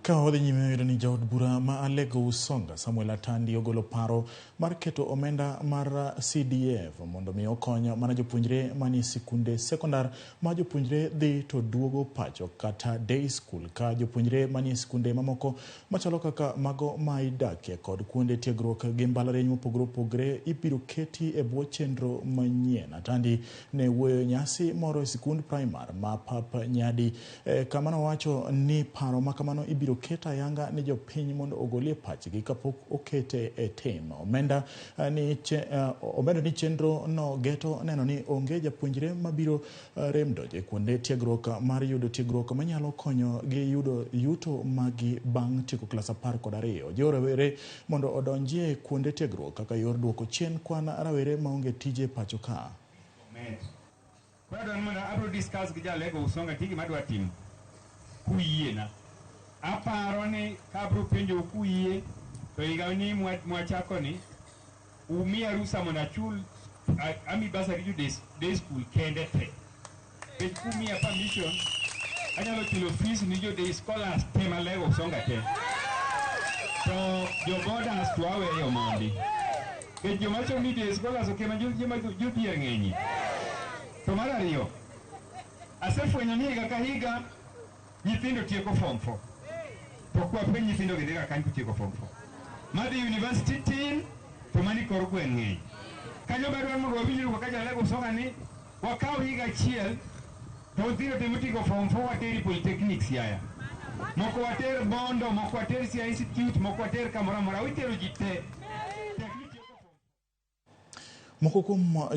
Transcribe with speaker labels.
Speaker 1: Ka odhi nyime ni jaod bura ma Alego Usonga Samwel Atandi ogolo paro mar keto omenda mar CDF mondo mi okony mana jopuonjre mani sikunde sekondar ma jopuonjre dhi to duogo pacho kata day school ka jopuonjre mani sikunde mamoko machalo kaka mago ma idakie kod kuonde tiegruok gi mbalariany mopogore opogore ibiro keti e bwo chenro manyien. Atandi ne wuoyo nyasi moro e sikund primar ma Pap Nyadi kama nowacho ni paro makamano ibiro keta yanga ni jopiny mondo ogolie pachgi kapok okete e tim. Omenda ni chenro no geto neno ni onge japuonjre mabiro remdoje kuonde tiegruok mar yudo tiegruok manyalo konyo gi yudo yuto magi bang' tieko klas 12. Jorawere mondo odonjie kuonde tiegruok kaka yor duoko chien kwan rawere maonge tije pacho ka.
Speaker 2: Kwa don mana abro discuss gi Alego Usonga tigi madwa timo kuyiena. Aparo ni kabro penjo kuiye to igawni mwachako ni umia rusa mona chul ami basa rijo day school kende te. Pej kumia permission anyalo chulo fees ni jo day scholars tema Alego Usonga te. So jo borders tuawe yo mondi. Pej jo macho ni day scholars okema jo pier ng'enyi. To mara riyo asefwenyo ni higa ka higa nyithindo tieko form 4 to kwa penj nyithindo gidhiga kanyo tieko form 4 madi university tin to mani kor gweng' ng'eny kanyo badwa mondo wabinjru kaka Alego Usonga ni wakaw higa chiel to nyithindo timo tieko form 4 wateri polytechnics yaya moko water Bondo moko water Sia Institute moko water kamora mora witero jite
Speaker 1: Moko kuom